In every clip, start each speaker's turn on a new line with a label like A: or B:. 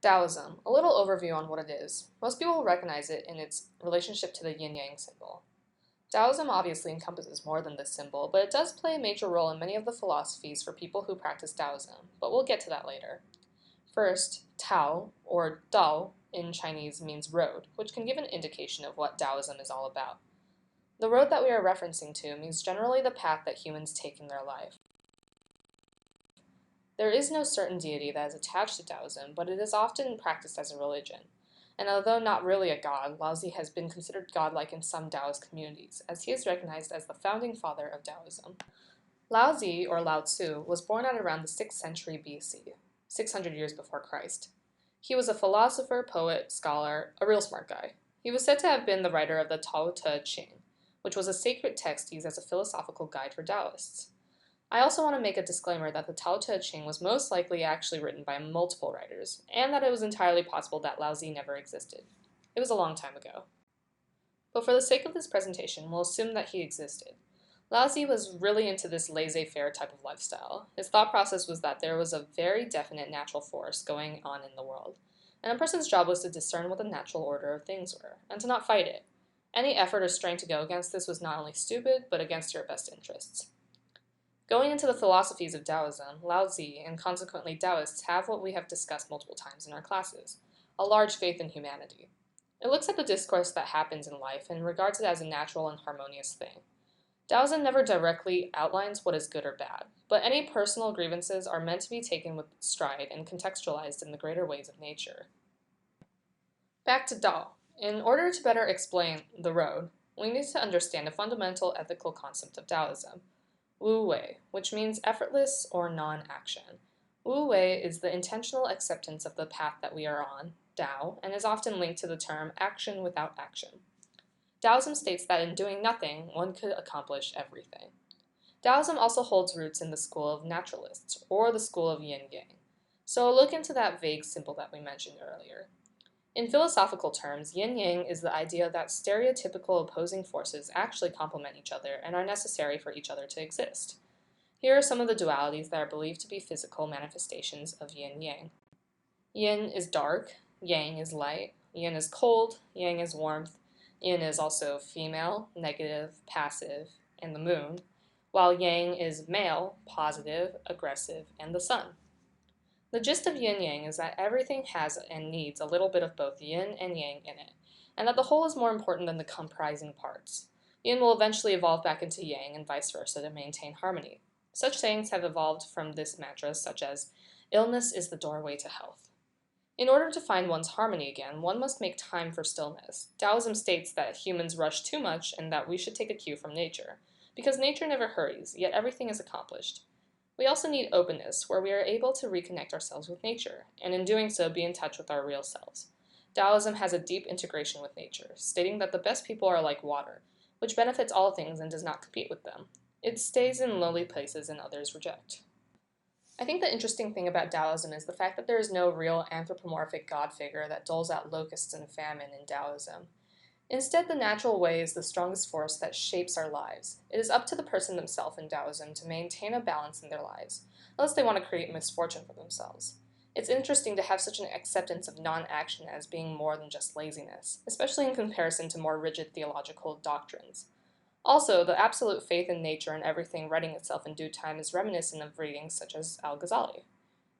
A: Daoism, a little overview on what it is. Most people will recognize it in its relationship to the yin-yang symbol. Daoism obviously encompasses more than this symbol, but it does play a major role in many of the philosophies for people who practice Daoism, but we'll get to that later. First, Tao, or Dao in Chinese, means road, which can give an indication of what Daoism is all about. The road that we are referencing to means generally the path that humans take in their life. There is no certain deity that is attached to Taoism, but it is often practiced as a religion. And although not really a god, Laozi has been considered godlike in some Taoist communities, as he is recognized as the founding father of Taoism. Laozi, or Lao Tzu, was born at around the 6th century BC, 600 years before Christ. He was a philosopher, poet, scholar, a real smart guy. He was said to have been the writer of the Tao Te Ching, which was a sacred text used as a philosophical guide for Taoists. I also want to make a disclaimer that the Tao Te Ching was most likely actually written by multiple writers, and that it was entirely possible that Laozi never existed. It was a long time ago. But for the sake of this presentation, we'll assume that he existed. Laozi was really into this laissez-faire type of lifestyle. His thought process was that there was a very definite natural force going on in the world, and a person's job was to discern what the natural order of things were, and to not fight it. Any effort or strength to go against this was not only stupid, but against your best interests. Going into the philosophies of Taoism, Laozi and consequently Taoists have what we have discussed multiple times in our classes, a large faith in humanity. It looks at the discourse that happens in life and regards it as a natural and harmonious thing. Taoism never directly outlines what is good or bad, but any personal grievances are meant to be taken with stride and contextualized in the greater ways of nature. Back to Dao. In order to better explain the road, we need to understand a fundamental ethical concept of Taoism, Wu Wei, which means effortless or non-action. Wu Wei is the intentional acceptance of the path that we are on, Dao, and is often linked to the term action without action. Taoism states that in doing nothing, one could accomplish everything. Taoism also holds roots in the school of naturalists, or the school of yin-yang. So we'll look into that vague symbol that we mentioned earlier. In philosophical terms, yin-yang is the idea that stereotypical opposing forces actually complement each other and are necessary for each other to exist. Here are some of the dualities that are believed to be physical manifestations of yin-yang. Yin is dark, yang is light, yin is cold, yang is warmth, yin is also female, negative, passive, and the moon, while yang is male, positive, aggressive, and the sun. The gist of yin-yang is that everything has and needs a little bit of both yin and yang in it, and that the whole is more important than the comprising parts. Yin will eventually evolve back into yang and vice versa to maintain harmony. Such sayings have evolved from this mantra, such as, illness is the doorway to health. In order to find one's harmony again, one must make time for stillness. Taoism states that humans rush too much and that we should take a cue from nature, because nature never hurries, yet everything is accomplished. We also need openness, where we are able to reconnect ourselves with nature, and in doing so be in touch with our real selves. Taoism has a deep integration with nature, stating that the best people are like water, which benefits all things and does not compete with them. It stays in lowly places and others reject. I think the interesting thing about Taoism is the fact that there is no real anthropomorphic god figure that doles out locusts and famine in Taoism. Instead, the natural way is the strongest force that shapes our lives. It is up to the person themselves in Taoism to maintain a balance in their lives, unless they want to create misfortune for themselves. It's interesting to have such an acceptance of non-action as being more than just laziness, especially in comparison to more rigid theological doctrines. Also, the absolute faith in nature and everything righting itself in due time is reminiscent of readings such as Al-Ghazali.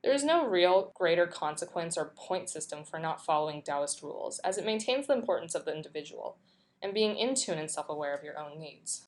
A: There is no real greater consequence or point system for not following Taoist rules, as it maintains the importance of the individual, and being in tune and self-aware of your own needs.